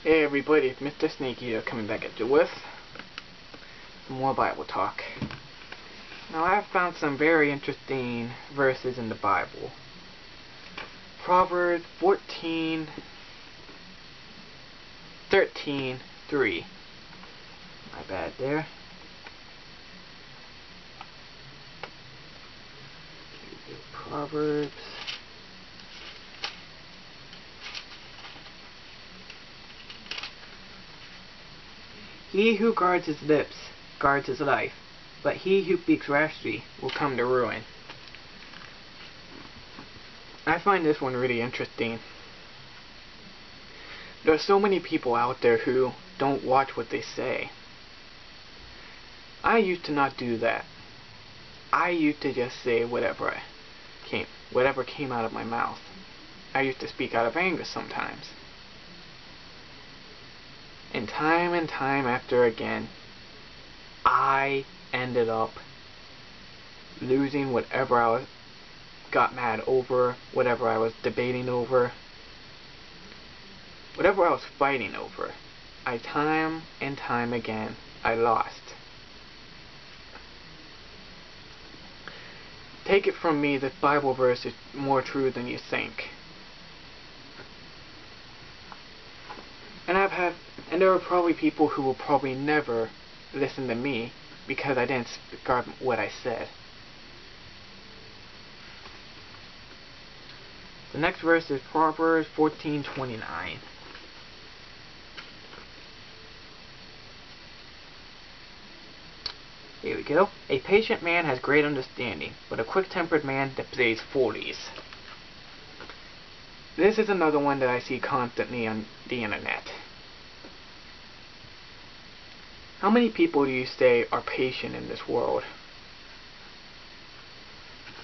Hey everybody, it's Mr. Snake here, coming back at you with some more Bible talk. Now I've found some very interesting verses in the Bible. Proverbs 13:3. My bad there. Proverbs. He who guards his lips guards his life, but he who speaks rashly will come to ruin. I find this one really interesting. There are so many people out there who don't watch what they say. I used to not do that. I used to just say whatever came out of my mouth. I used to speak out of anger sometimes. And time after again, I ended up losing whatever I got mad over, whatever I was debating over, whatever I was fighting over. Time and time again, I lost. Take it from me, this Bible verse is more true than you think. And there are probably people who will probably never listen to me because I didn't guard what I said. The next verse is Proverbs 14:29. Here we go. A patient man has great understanding, but a quick-tempered man displays follies. This is another one that I see constantly on the internet. How many people do you say are patient in this world?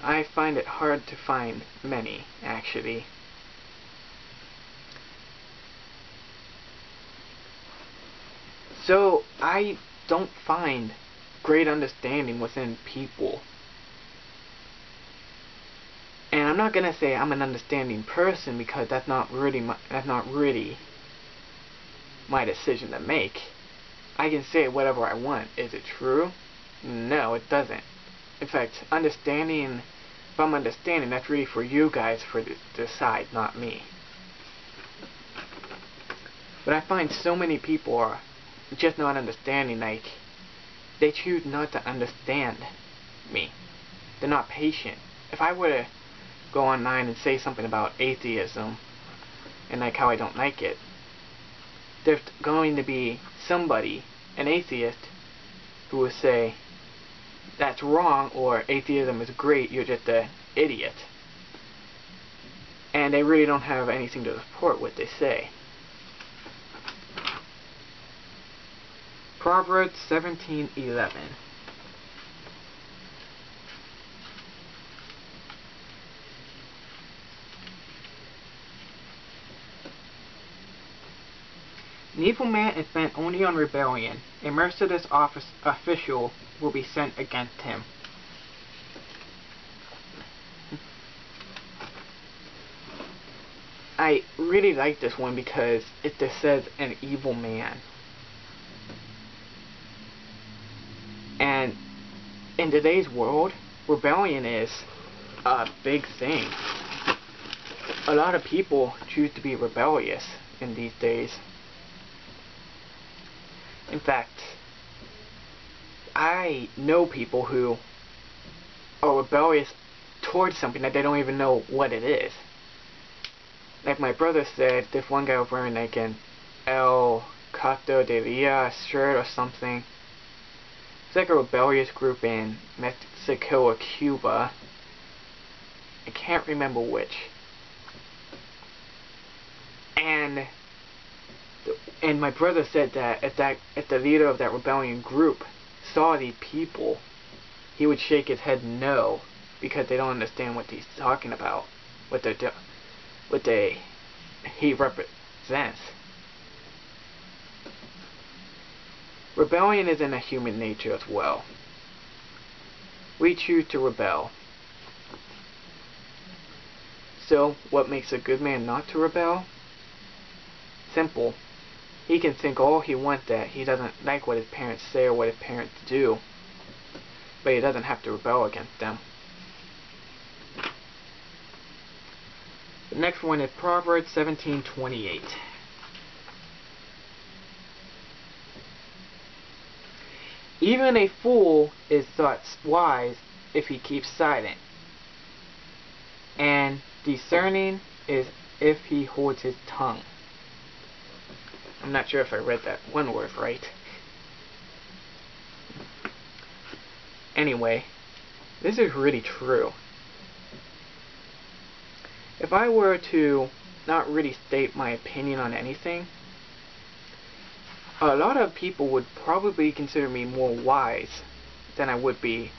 I find it hard to find many, actually. So, I don't find great understanding within people. And I'm not gonna say I'm an understanding person because that's not really my decision to make. I can say whatever I want. Is it true? No, it doesn't. In fact, if I'm understanding, that's really for you guys to decide, not me. But I find so many people are just not understanding, like, they choose not to understand me. They're not patient. If I were to go online and say something about atheism, and like how I don't like it, there's going to be somebody, an atheist, who will say, that's wrong, or atheism is great, you're just an idiot. And they really don't have anything to support what they say. Proverbs 17:11. An evil man is bent only on rebellion. A merciless official will be sent against him. I really like this one because it just says an evil man. And in today's world, rebellion is a big thing. A lot of people choose to be rebellious in these days. In fact, I know people who are rebellious towards something that they don't even know what it is. Like my brother said, this one guy was wearing like an El Cato de Villa shirt or something. It's like a rebellious group in Mexico or Cuba. I can't remember which. And my brother said that if the leader of that rebellion group saw these people, he would shake his head no, because they don't understand what he's talking about, what he represents. Rebellion is in a human nature as well. We choose to rebel. So, what makes a good man not to rebel? Simple. he can think all he wants that he doesn't like what his parents say or what his parents do, but he doesn't have to rebel against them. The next one is Proverbs 17:28. Even a fool is thought wise if he keeps silent, and discerning is if he holds his tongue. I'm not sure if I read that one word right. Anyway, this is really true. If I were to not really state my opinion on anything, a lot of people would probably consider me more wise than I would be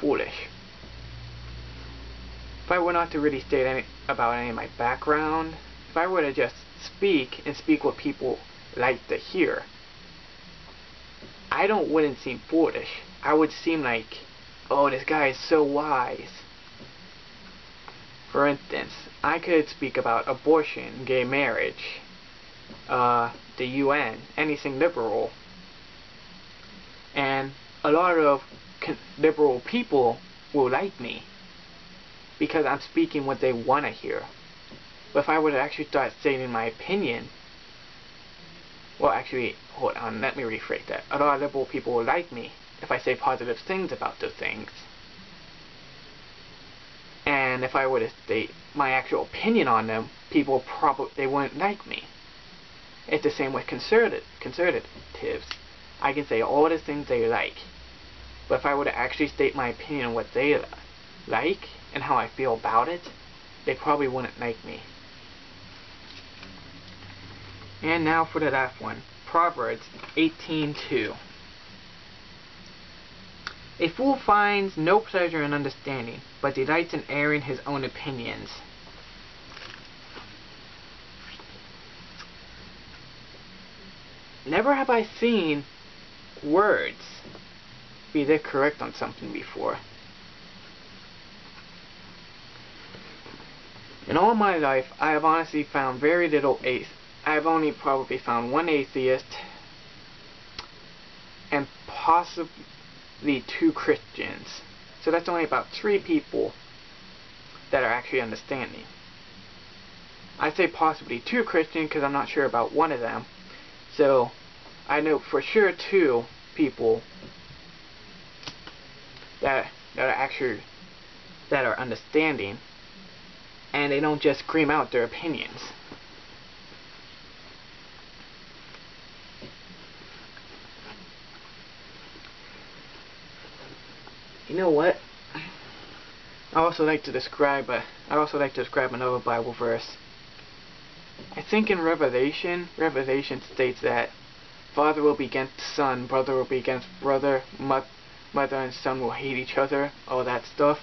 foolish. If I were not to really state about any of my background, if I were to just speak and speak what people like to hear, I wouldn't seem foolish. I would seem like, oh, this guy is so wise. For instance, I could speak about abortion, gay marriage, the UN, anything liberal. And a lot of liberal people will like me because I'm speaking what they want to hear. But if I were to actually start stating my opinion, well, actually, hold on, let me rephrase that. A lot of liberal people will like me if I say positive things about those things. And if I were to state my actual opinion on them, people they wouldn't like me. It's the same with conservatives. I can say all the things they like, but if I were to actually state my opinion on what they like and how I feel about it, they probably wouldn't like me. And now for the last one, Proverbs 18:2. A fool finds no pleasure in understanding, but delights in airing his own opinions. Never have I seen words be this correct on something before. In all my life, I have honestly found very little I have only probably found one atheist and possibly 2 Christians. So that's only about 3 people that are actually understanding. I say possibly 2 Christians because I'm not sure about one of them. So I know for sure 2 people that are understanding, and they don't just scream out their opinions. You know what? I also like to describe another Bible verse. I think in Revelation states that father will be against son, brother will be against brother, mother and son will hate each other, all that stuff.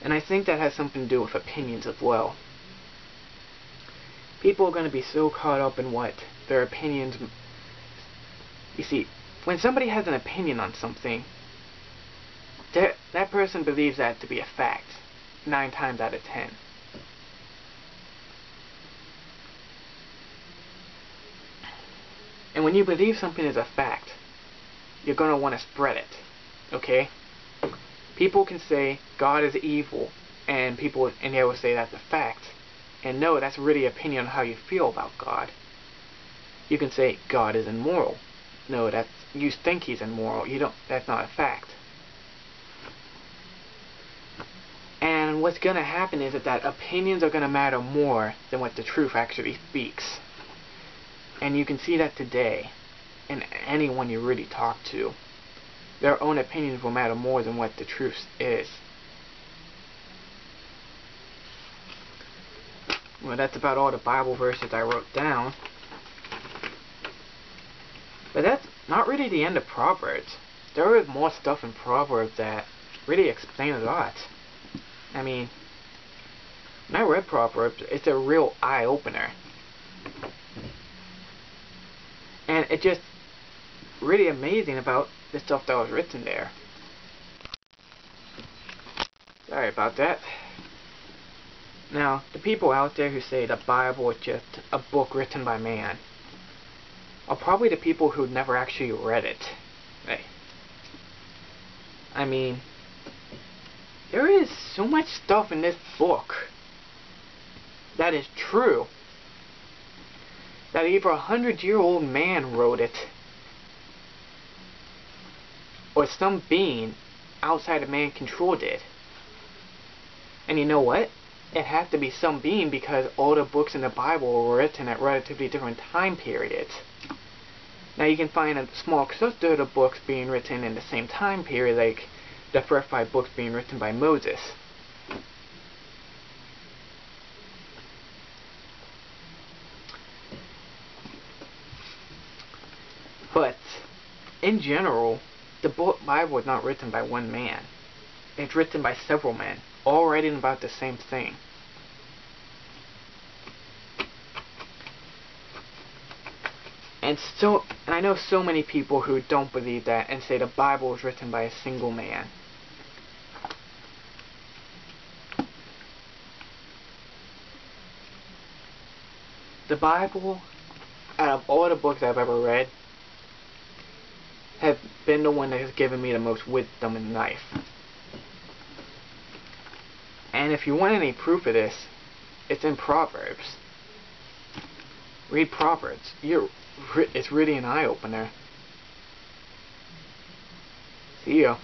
And I think that has something to do with opinions as well. People are going to be so caught up in what their opinions... You see, when somebody has an opinion on something, that person believes that to be a fact 9 times out of 10. And when you believe something is a fact, you're going to want to spread it. Okay? People can say God is evil, and they will say that's a fact. And no, that's really opinion on how you feel about God. You can say God is immoral. No, you think he's immoral. That's not a fact. And what's going to happen is that opinions are going to matter more than what the truth actually speaks. And you can see that today in anyone you really talk to. Their own opinions will matter more than what the truth is. Well, that's about all the Bible verses I wrote down. But that's not really the end of Proverbs. There is more stuff in Proverbs that really explain a lot. I mean, when I read Proverbs, it's a real eye-opener. And it's just really amazing about the stuff that was written there. Sorry about that. Now, the people out there who say the Bible is just a book written by man, are probably the people who never actually read it. Right. I mean, there is so much stuff in this book that is true that either a 100-year-old man wrote it or some being outside of man's control did. And you know what? It has to be some being because all the books in the Bible were written at relatively different time periods. Now you can find a small cluster of the books being written in the same time period, like the first 5 books being written by Moses. But, in general, the Bible was not written by one man. It's written by several men, all writing about the same thing. And I know so many people who don't believe that and say the Bible was written by a single man. The Bible, out of all the books I've ever read, have been the one that has given me the most wisdom in life. And if you want any proof of this, it's in Proverbs. Read Proverbs. It's really an eye-opener. See ya.